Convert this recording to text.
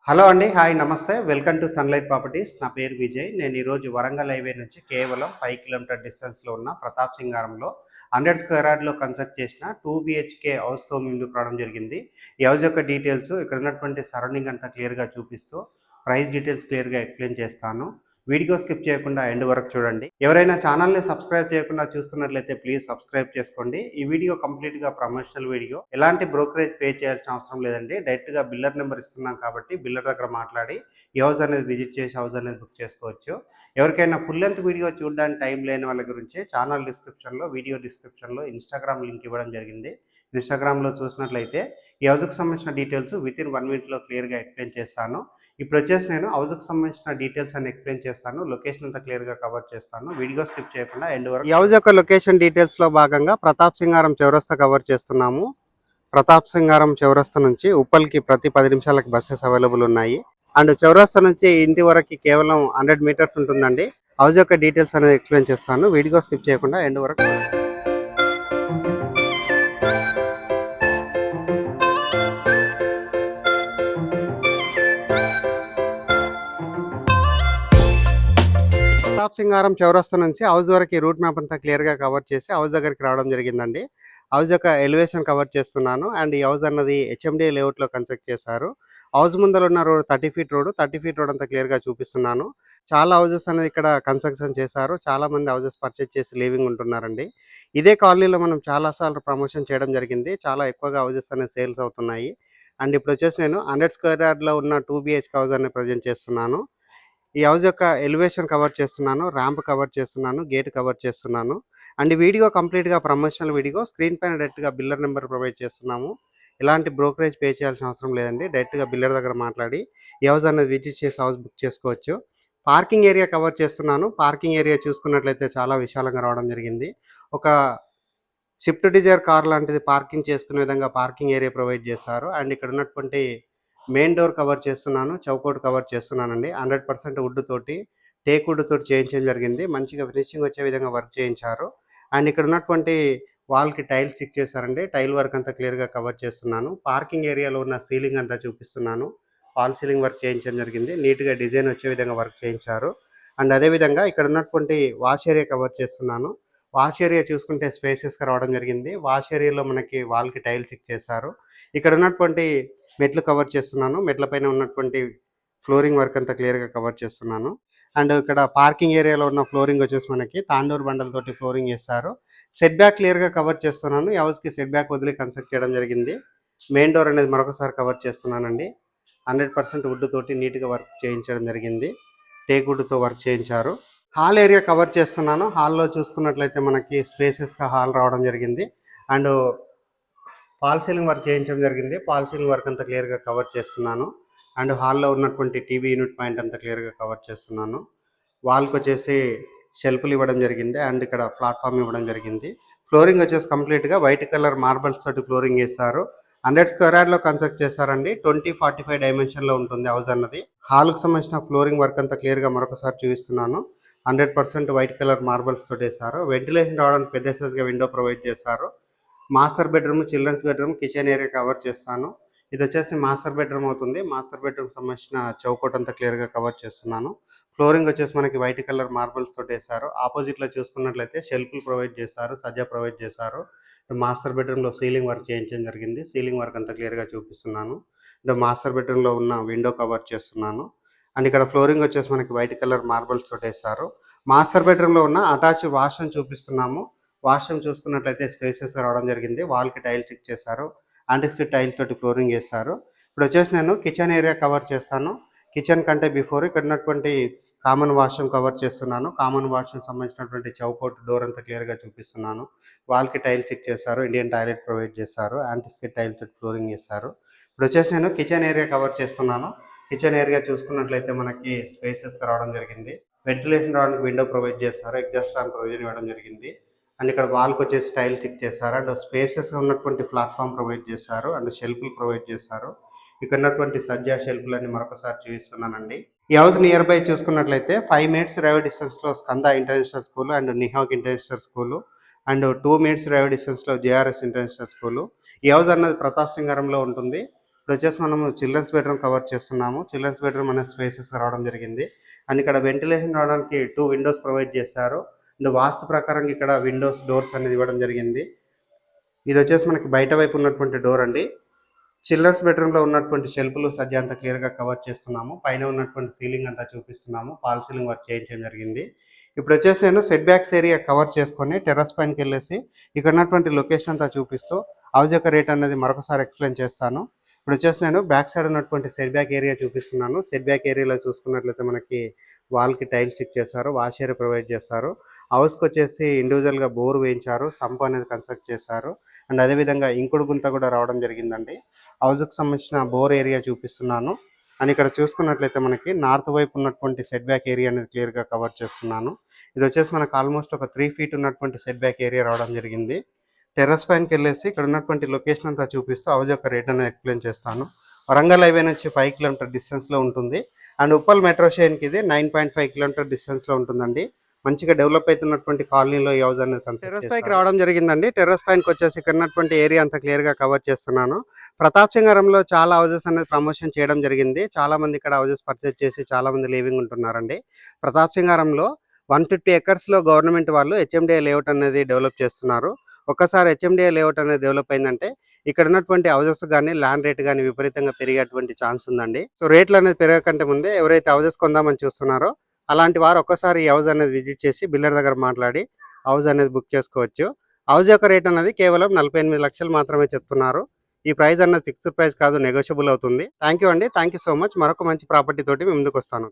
Hello అండి. Hi నమస్తే. Welcome to sunlight properties. నా పేరు విజయ్. నేను ఈరోజు వరంగల్ హైవే నుంచి కేవలం 5 కిలోమీటర్ డిస్టెన్స్‌లో ఉన్న ప్రతాప్ సింగారంలో 100 స్క్వేర్ యార్డ్‌లో కన్స్ట్రక్ట్ చేసిన 2 బీహెచ్‌కే హౌస్‌తో ముందుకు రావడం జరిగింది. ఈ హౌస్ యొక్క డీటెయిల్స్, ఇక్కడ ఉన్నటువంటి సరౌండింగ్ అంతా క్లియర్‌గా చూపిస్తూ, ప్రైస్ డీటెయిల్స్ క్లియర్‌గా ఎక్స్‌ప్లెయిన్ చేస్తాను. వీడియో స్కిప్ చేయకుండా ఎండ్ వరకు చూడండి. ఎవరైనా ఛానల్‌ని సబ్స్క్రైబ్ చేయకుండా చూస్తున్నట్లయితే ప్లీజ్ సబ్స్క్రైబ్ చేసుకోండి. ఈ వీడియో కంప్లీట్‌గా ప్రమోషనల్ వీడియో. ఎలాంటి బ్రోకరేజ్ పే చేయాల్సిన అవసరం లేదండి. డైరెక్ట్‌గా బిల్లర్ నెంబర్ ఇస్తున్నాం కాబట్టి బిల్లర్ దగ్గర మాట్లాడి ఈ హౌస్ అనేది విజిట్ చేసి హౌస్ అనేది బుక్ చేసుకోవచ్చు. ఎవరికైనా ఫుల్ లెంత్ వీడియో చూడడానికి టైం లేని వాళ్ళ గురించి ఛానల్ డిస్క్రిప్షన్‌లో, వీడియో డిస్క్రిప్షన్‌లో ఇన్‌స్టాగ్రామ్ లింక్ ఇవ్వడం జరిగింది. ఇన్‌స్టాగ్రామ్‌లో చూసినట్లయితే ఈ హౌస్‌కి సంబంధించిన డీటెయిల్స్ వితిన్ 1 మినిట్‌లో క్లియర్‌గా ఎక్స్‌ప్లెయిన్ చేస్తాను. ఇప్పుడు వచ్చేసి నేను హౌస్‌కి సంబంధించిన డీటెయిల్స్ అన్ని ఎక్స్‌ప్లెయిన్ చేస్తాను. లొకేషన్ అంతా క్లియర్‌గా కవర్ చేస్తాను. వీడియో స్కిప్ చేయకుండా ఎండ్ వరకు. ఈ హౌస్ యొక్క లొకేషన్ డీటెయిల్స్‌లో భాగంగా ప్రతాప్ సింగారం చౌరస్తా కవర్ చేస్తున్నాము. ప్రతాప్ సింగారం చౌరస్తా నుంచి ఉప్పల్కి ప్రతి 10 నిమిషాలకు బస్సెస్ అవైలబుల్ ఉన్నాయి. అండ్ చౌరస్తా నుంచి ఇంటి వరకు కేవలం 100 మీటర్స్ ఉంటుందండి. హౌస్ యొక్క డీటెయిల్స్ అనేది ఎక్స్‌ప్లెయిన్ చేస్తాను. వీడియో స్కిప్ చేయకుండా ఎండ్ వరకు. ప్రతాప్ సింగారం చౌరస్తా నుంచి హౌస్ వరకు రూట్ మ్యాప్ అంతా క్లియర్‌గా కవర్ చేసి హౌస్ దగ్గరికి రావడం జరిగిందండి. హౌస్ యొక్క ఎలివేషన్ కవర్ చేస్తున్నాను. అండ్ ఈ హౌస్ అన్నది హెచ్ఎండిఏ లేఅవుట్‌లో కన్స్ట్రక్ట్ చేశారు. హౌస్ ముందర ఉన్న road 30 feet road. 30 feet road అంతా క్లియర్‌గా చూపిస్తున్నాను. చాలా హౌసెస్ అనేది ఇక్కడ కన్స్ట్రక్షన్ చేశారు. చాలామంది హౌసెస్ పర్చేజ్ చేసి లివింగ్ ఉంటున్నారండి. ఇదే కాలనీలో మనం చాలా సార్లు ప్రమోషన్ చేయడం జరిగింది. చాలా ఎక్కువగా హౌసెస్ అనేవి సేల్స్ అవుతున్నాయి. అండ్ ఇప్పుడు వచ్చేసి నేను 100 స్క్వేర్ యార్డ్‌లో ఉన్న 2 బీహెచ్‌కే హౌస్ అనేది ప్రజెంట్ చేస్తున్నాను. ఈ హౌస్ యొక్క ఎలివేషన్ కవర్ చేస్తున్నాను, ర్యాంప్ కవర్ చేస్తున్నాను, గేట్ కవర్ చేస్తున్నాను. అండ్ ఈ వీడియో కంప్లీట్‌గా ప్రమోషనల్ వీడియో. స్క్రీన్ పైన డైరెక్ట్‌గా బిల్లర్ నెంబర్ ప్రొవైడ్ చేస్తున్నాము. ఎలాంటి బ్రోకరేజ్ పే చేయాల్సిన అవసరం లేదండి. డైరెక్ట్‌గా బిల్లర్ దగ్గర మాట్లాడి ఈ హౌస్ అనేది విజిట్ చేసి హౌస్ బుక్ చేసుకోవచ్చు. పార్కింగ్ ఏరియా కవర్ చేస్తున్నాను. పార్కింగ్ ఏరియా చూసుకున్నట్లయితే చాలా విశాలంగా రావడం జరిగింది. ఒక స్విఫ్ట్ డిజైర్ కార్ లాంటిది పార్కింగ్ చేసుకునే విధంగా పార్కింగ్ ఏరియా ప్రొవైడ్ చేశారు. అండ్ ఇక్కడ ఉన్నటువంటి మెయిన్ డోర్ కవర్ చేస్తున్నాను, చౌకౌట్ కవర్ చేస్తున్నానండి. 100% వుడ్ తోటి, టేక్ వుడ్ తోటి చేయించడం జరిగింది. మంచిగా ఫినిషింగ్ వచ్చే విధంగా వర్క్ చేయించారు. అండ్ ఇక్కడ ఉన్నటువంటి వాల్‌కి టైల్స్ స్టిక్ చేశారండి. టైల్ వర్క్ అంతా క్లియర్‌గా కవర్ చేస్తున్నాను. పార్కింగ్ ఏరియాలో ఉన్న సీలింగ్ అంతా చూపిస్తున్నాను. ఫాల్ సీలింగ్ వర్క్ చేయించడం జరిగింది. నీట్‌గా డిజైన్ వచ్చే విధంగా వర్క్ చేయించారు. అండ్ అదే విధంగా ఇక్కడ ఉన్నటువంటి వాష్ ఏరియా కవర్ చేస్తున్నాను. వాష్ ఏరియా చూసుకుంటే స్పేసియస్‌గా రావడం జరిగింది. వాష్ ఏరియాలో మనకి వాల్‌కి టైల్ స్టిక్ చేశారు. ఇక్కడ ఉన్నటువంటి మెట్లు కవర్ చేస్తున్నాను. మెట్ల పైన ఉన్నటువంటి ఫ్లోరింగ్ వర్క్ అంతా క్లియర్‌గా కవర్ చేస్తున్నాను. అండ్ ఇక్కడ పార్కింగ్ ఏరియాలో ఉన్న ఫ్లోరింగ్ వచ్చేసి మనకి తాండూరు బండలతోటి ఫ్లోరింగ్ ఏశారు. సెట్ బ్యాక్ క్లియర్‌గా కవర్ చేస్తున్నాను. ఈ హౌస్‌కి సెట్ బ్యాక్ వదిలి కన్స్ట్రక్ట్ చేయడం జరిగింది. మెయిన్ డోర్ అనేది మరొకసారి కవర్ చేస్తున్నానండి. 100% వుడ్ తోటి నీట్‌గా వర్క్ చేయించడం జరిగింది. టేక్ వుడ్‌తో వర్క్ చేయించారు. హాల్ ఏరియా కవర్ చేస్తున్నాను. హాల్‌లో చూసుకున్నట్లయితే మనకి స్పేసియస్‌గా హాల్ రావడం జరిగింది. అండ్ ఫాల్ సీలింగ్ వర్క్ చేయించడం జరిగింది. ఫాల్ సీలింగ్ వర్క్ అంతా క్లియర్‌గా కవర్ చేస్తున్నాను. అండ్ హాల్‌లో ఉన్నటువంటి టీవీ యూనిట్ పాయింట్ అంతా క్లియర్‌గా కవర్ చేస్తున్నాను. వాల్‌కొచ్చేసి షెల్ఫ్‌లు ఇవ్వడం జరిగింది. అండ్ ఇక్కడ ప్లాట్‌ఫార్మ్ ఇవ్వడం జరిగింది. ఫ్లోరింగ్ వచ్చేసి కంప్లీట్‌గా వైట్ కలర్ మార్బల్స్ తోటి ఫ్లోరింగ్ ఏశారు. 100 స్క్వేర్ యార్డ్‌లో కన్స్ట్రక్ట్ చేశారండి. 20, 45 డైమెన్షన్‌లో ఉంటుంది హౌస్ అన్నది. హాల్‌కి సంబంధించిన ఫ్లోరింగ్ వర్క్ అంతా క్లియర్‌గా మరొకసారి చూపిస్తున్నాను. 100% వైట్ కలర్ మార్బల్స్ తోటి ఏశారు. వెంటిలేషన్ రావడానికి పెద్ద సైజ్‌గా విండో ప్రొవైడ్ చేశారు. Master bedroom, children's bedroom, kitchen area cover చేస్తాను. ఇది వచ్చేసి మాస్టర్ బెడ్రూమ్ అవుతుంది. మాస్టర్ బెడ్రూమ్ సంబంధించిన చౌకౌట్ అంతా క్లియర్‌గా కవర్ చేస్తున్నాను. ఫ్లోరింగ్ వచ్చేసి మనకి వైట్ కలర్ మార్బల్స్ తోటి ఏశారు. ఆపోజిట్‌లో చూసుకున్నట్లయితే షెల్ఫ్‌లు ప్రొవైడ్ చేశారు. సజ్జా ప్రొవైడ్ చేశారు. మాస్టర్ బెడ్రూమ్‌లో సీలింగ్ వర్క్ చేయించడం జరిగింది. సీలింగ్ వర్క్ అంతా క్లియర్‌గా చూపిస్తున్నాను. మాస్టర్ బెడ్రూమ్‌లో ఉన్న విండో కవర్ చేస్తున్నాను. అండ్ ఇక్కడ ఫ్లోరింగ్ వచ్చేసి మనకి వైట్ కలర్ మార్బల్స్ తోటి ఏశారు. మాస్టర్ బెడ్రూమ్‌లో ఉన్న అటాచ్ వాష్‌రూమ్ చూపిస్తున్నాము. వాష్‌రూమ్ చూసుకున్నట్లయితే స్పేసెస్‌గా రావడం జరిగింది. వాల్‌కి టైల్ స్టిక్ చేశారు. యాంటీ స్కిడ్ టైల్స్ తోటి ఫ్లోరింగ్ ఏశారు. ఇప్పుడు వచ్చేసి నేను కిచెన్ ఏరియా కవర్ చేస్తాను. కిచెన్ కంటే బిఫోర్ ఇక్కడ ఉన్నటువంటి కామన్ వాష్‌రూమ్ కవర్ చేస్తున్నాను. కామన్ వాష్‌రూమ్ సంబంధించినటువంటి చౌకౌట్ డోర్ అంతా క్లియర్‌గా చూపిస్తున్నాను. వాల్‌కి టైల్ స్టిక్ చేశారు. ఇండియన్ టాయిలెట్ ప్రొవైడ్ చేశారు. యాంటీ స్కిడ్ టైల్స్ తోటి ఫ్లోరింగ్ ఏశారు. ఇప్పుడు వచ్చేసి నేను కిచెన్ ఏరియా కవర్ చేస్తున్నాను. కిచెన్ ఏరియా చూసుకున్నట్లయితే మనకి స్పేసెస్‌గా రావడం జరిగింది. వెంటిలేషన్ రావడానికి విండో ప్రొవైడ్ చేశారు. ఎగ్జాస్ట్ ఫ్యాన్ ప్రొవిజన్ ఇవ్వడం జరిగింది. అండ్ ఇక్కడ వాల్‌కి వచ్చేసి టైల్ స్టిక్ చేశారు. అండ్ స్పేసెస్‌గా ఉన్నటువంటి ప్లాట్‌ఫార్మ్ ప్రొవైడ్ చేశారు. అండ్ షెల్ఫ్‌లు ప్రొవైడ్ చేశారు. ఇక్కడ ఉన్నటువంటి సజ్జా షెల్ఫ్‌లన్నీ మరొకసారి చూపిస్తున్నానండి. ఈ హౌస్ నియర్ బై చూసుకున్నట్లయితే 5 మినిట్స్ డ్రైవ్ డిస్టెన్స్‌లో Skanda international school and Nihak international school and 2 minutes drive డిస్టెన్స్‌లో జేఆర్ఎస్ ఇంటర్నేషనల్ స్కూలు. ఈ హౌస్ అన్నది ప్రతాప్ సింగారంలో ఉంటుంది. ఇప్పుడొచ్చేసి మనము చిల్డ్రన్స్ బెడ్‌రూమ్ కవర్ చేస్తున్నాము. చిల్డ్రన్స్ బెడ్‌రూమ్ అనేది స్పేసెస్‌గా రావడం జరిగింది. అండ్ ఇక్కడ వెంటిలేషన్ రావడానికి 2 విండోస్ ప్రొవైడ్ చేశారు. అండ్ వాస్తు ప్రకారంగా ఇక్కడ విండోస్, డోర్స్ అనేది ఇవ్వడం జరిగింది. ఇదొచ్చేసి మనకి బయట వైపు ఉన్నటువంటి డోర్ అండి. చిల్డ్రన్స్ బెడ్‌రూమ్‌లో ఉన్నటువంటి షెల్ఫ్‌లు సజ్జా అంతా క్లియర్‌గా కవర్ చేస్తున్నాము. పైన ఉన్నటువంటి సీలింగ్ అంతా చూపిస్తున్నాము. ఫాల్ సీలింగ్ వర్క్ చేయించడం జరిగింది. ఇప్పుడొచ్చేసి నేను సెట్ బ్యాక్స్ ఏరియా కవర్ చేసుకొని టెర్రస్ పైనకెళ్ళేసి ఇక్కడ ఉన్నటువంటి లొకేషన్ అంతా చూపిస్తూ హౌస్ యొక్క రేట్ అనేది మరొకసారి ఎక్స్‌ప్లెయిన్ చేస్తాను. ఇప్పుడొచ్చేసి నేను బ్యాక్ సైడ్ ఉన్నటువంటి సెట్ బ్యాక్ ఏరియా చూపిస్తున్నాను. సెట్ బ్యాక్ ఏరియాలో చూసుకున్నట్లయితే మనకి వాల్‌కి టైల్స్ స్టిక్ చేశారు. వాష్ ఏరియా ప్రొవైడ్ చేశారు. హౌస్‌కొచ్చేసి ఇండివిడ్యువల్‌గా బోర్ వేయించారు. సంప్ అనేది కన్స్ట్రక్ట్ చేశారు. అండ్ అదేవిధంగా ఇంకుడు గుంత కూడా రావడం జరిగిందండి. హౌస్‌కి సంబంధించిన బోర్ ఏరియా చూపిస్తున్నాను. అండ్ ఇక్కడ చూసుకున్నట్లయితే మనకి నార్త్ వైపు ఉన్నటువంటి సెట్ బ్యాక్ ఏరియా అనేది క్లియర్‌గా కవర్ చేస్తున్నాను. ఇదొచ్చేసి మనకు ఆల్మోస్ట్ ఒక 3 ఫీట్ ఉన్నటువంటి సెట్ బ్యాక్ ఏరియా రావడం జరిగింది. టెర్రస్ పైనకెళ్ళేసి ఇక్కడ ఉన్నటువంటి లొకేషన్ అంతా చూపిస్తూ హౌస్ యొక్క రేట్ అనేది ఎక్స్‌ప్లెయిన్ చేస్తాను. వరంగల్ హైవే నుంచి 5 కిలోమీటర్ డిస్టెన్స్‌లో ఉంటుంది. అండ్ ఉప్పల్ మెట్రో స్టేషన్‌కి ఇది 9.5 కిలోమీటర్ డిస్టెన్స్‌లో ఉంటుందండి. మంచిగా డెవలప్ అయితున్నటువంటి కాలనీలో ఈ హౌస్ అనేది టెర్రస్ పైకి రావడం జరిగిందండి. టెర్రస్ పైనకి వచ్చేసి ఇక్కడ ఉన్నటువంటి ఏరియా అంతా క్లియర్‌గా కవర్ చేస్తున్నాను. ప్రతాప్ సింగారంలో చాలా హౌసెస్ అనేది ప్రమోషన్ చేయడం జరిగింది. చాలా మంది ఇక్కడ హౌసెస్ పర్చేజ్ చేసి చాలా మంది లివింగ్ ఉంటున్నారండి. ప్రతాప్ సింగారంలో 150 ఎకర్స్‌లో గవర్నమెంట్ వాళ్ళు హెచ్ఎండిఏ లేఅవుట్ అనేది డెవలప్ చేస్తున్నారు. ఒక్కసారి హెచ్ఎండిఏ లేఅవుట్ అనేది డెవలప్ అయిందంటే ఇక్కడ ఉన్నటువంటి హౌసెస్ గానీ, ల్యాండ్ రేట్ గానీ విపరీతంగా పెరిగేటువంటి ఛాన్స్ ఉందండి. సో రేట్లు అనేది పెరగకంటే ముందే ఎవరైతే హౌసెస్ కొందామని చూస్తున్నారో అలాంటి వారు ఒక్కసారి ఈ హౌస్ అనేది విజిట్ చేసి బిల్డర్ దగ్గర మాట్లాడి హౌస్ అనేది బుక్ చేసుకోవచ్చు. హౌస్ యొక్క రేట్ అనేది కేవలం 48,00,000 మాత్రమే చెప్తున్నారు. ఈ ప్రైస్ అన్నది ఫిక్స్డ్ ప్రైస్ కాదు, నెగోషియబుల్ అవుతుంది. థ్యాంక్ యూ అండి. Thank you so much. మరొక మంచి ప్రాపర్టీ తోటి మీ ముందుకొస్తాను.